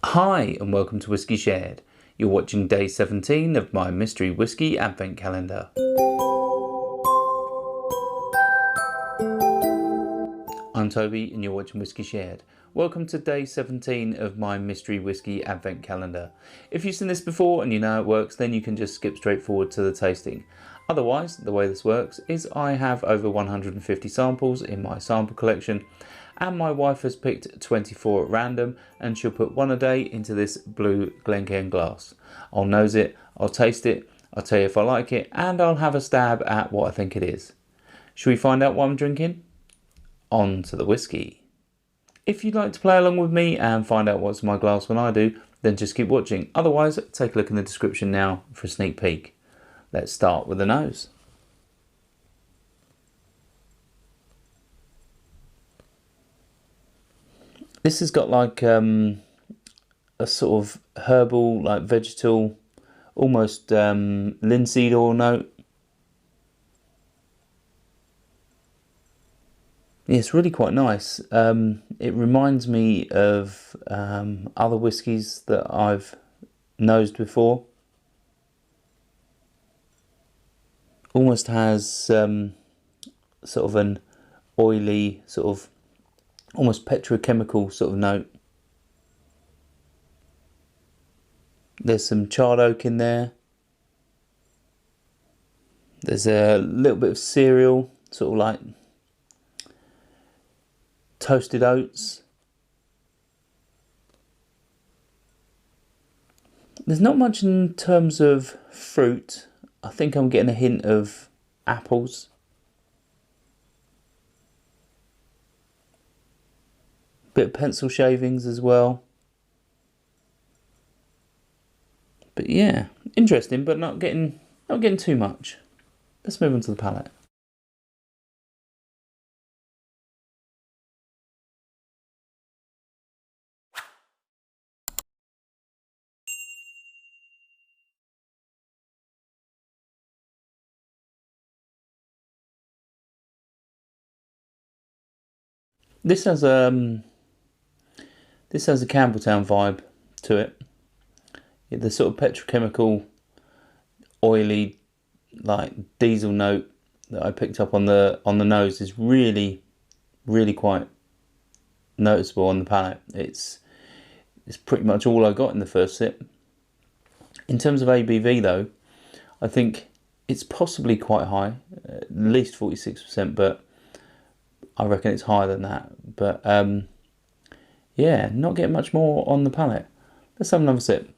Hi and welcome to Whiskey Shared. You're watching day 17 of my mystery whiskey advent calendar. I'm Toby and you're watching Whiskey Shared. Welcome to day 17 of my mystery whiskey advent calendar. If you've seen this before and you know how it works, then you can just skip straight forward to the tasting. Otherwise, the way this works is I have over 150 samples in my sample collection, and my wife has picked 24 at random, and she'll put one a day into this blue Glencairn glass. I'll nose it, I'll taste it, I'll tell you if I like it, and I'll have a stab at what I think it is. Shall we find out what I'm drinking? On to the whiskey. If you'd like to play along with me and find out what's in my glass when I do, then just keep watching. Otherwise, take a look in the description now for a sneak peek. Let's start with the nose. This has got like a sort of herbal, like vegetal, almost linseed oil note. Yeah, it's really quite nice. It reminds me of other whiskies that I've nosed before. Almost has sort of an oily, sort of almost petrochemical sort of note. There's some charred oak in there. There's a little bit of cereal, sort of like toasted oats. There's not much in terms of fruit. I think I'm getting a hint of apples. Bit of pencil shavings as well. But yeah, interesting, but not getting too much. Let's move on to the palate. This has a Campbelltown vibe to it. Yeah, the sort of petrochemical, oily, like diesel note that I picked up on the nose is really quite noticeable on the palate. It's pretty much all I got in the first sip. In terms of ABV though, I think it's possibly quite high, at least 46%, but I reckon it's higher than that. But yeah, not getting much more on the palate. Let's have another sip.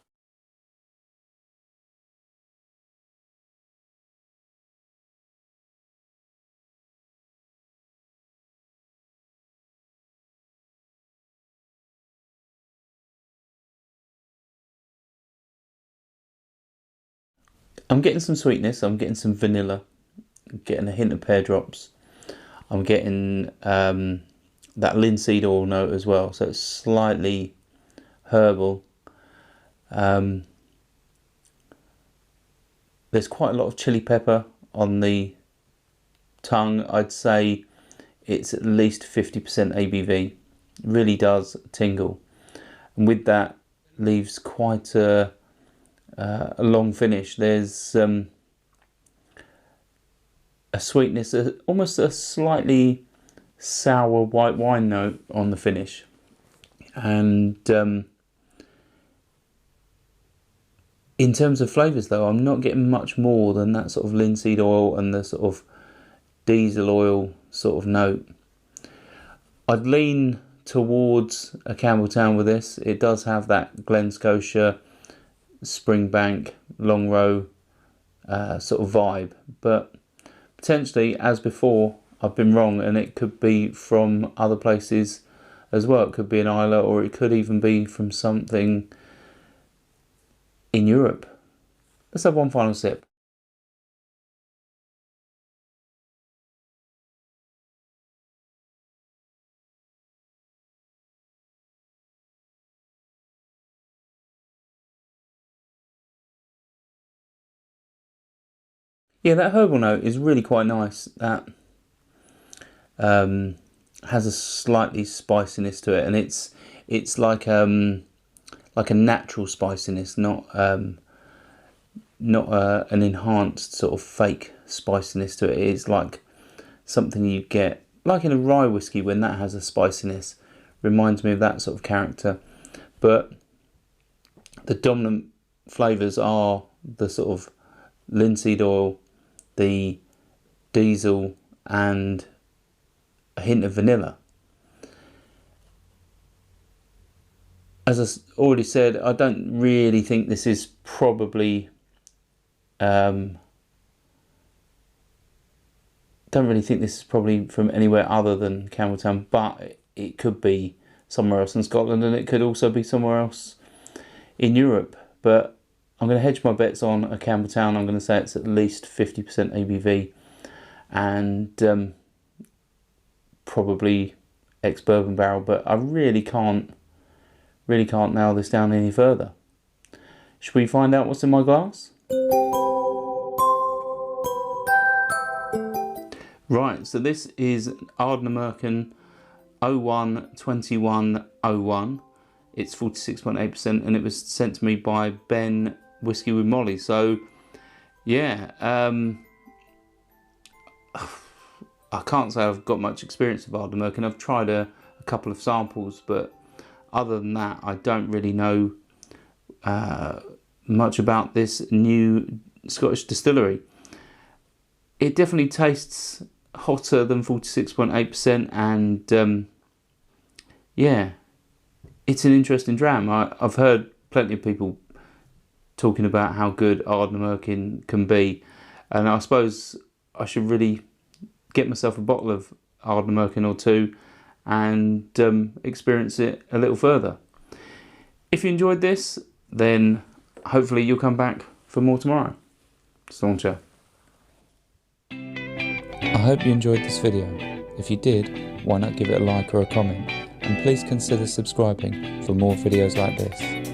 I'm getting some sweetness, I'm getting some vanilla, I'm getting a hint of pear drops. I'm getting that linseed oil note as well, so it's slightly herbal. There's quite a lot of chili pepper on the tongue. I'd say it's at least 50% ABV. It really does tingle, and with that leaves quite a long finish. There's a sweetness, almost a slightly sour white wine note on the finish, and in terms of flavours though, I'm not getting much more than that sort of linseed oil and the sort of diesel oil sort of note. I'd lean towards a Campbelltown with this. It does have that Glen Scotia, Springbank, Long Row sort of vibe, but potentially, as before, I've been wrong, and it could be from other places as well. It could be an Islay, or it could even be from something in Europe. Let's have one final sip. Yeah, that herbal note is really quite nice. That has a slightly spiciness to it, and it's like like a natural spiciness, not an enhanced sort of fake spiciness to it. It's like something you get like in a rye whiskey when that has a spiciness. Reminds me of that sort of character. But the dominant flavours are the sort of linseed oil, the diesel, and a hint of vanilla. As I already said, I don't really think this is probably don't really think this is probably from anywhere other than Campbeltown, but it could be somewhere else in Scotland, and it could also be somewhere else in Europe. But I'm going to hedge my bets on a Campbeltown. I'm going to say it's at least 50% ABV, and probably ex-bourbon barrel. But I really can't nail this down any further. Should we find out what's in my glass? Right, so this is Ardnamurchan 01-2101. It's 46.8%, and it was sent to me by Ben WhiskyWithMolly. So yeah, I can't say I've got much experience with Ardnamurchan. I've tried a couple of samples, but other than that, I don't really know much about this new Scottish distillery. It definitely tastes hotter than 46.8%, and yeah, it's an interesting dram. I've heard plenty of people talking about how good Ardnamurchan can be, and I suppose I should really get myself a bottle of Ardnamurchan or two and experience it a little further. If you enjoyed this, then hopefully you'll come back for more tomorrow. Stauncher. I hope you enjoyed this video. If you did, why not give it a like or a comment, and please consider subscribing for more videos like this.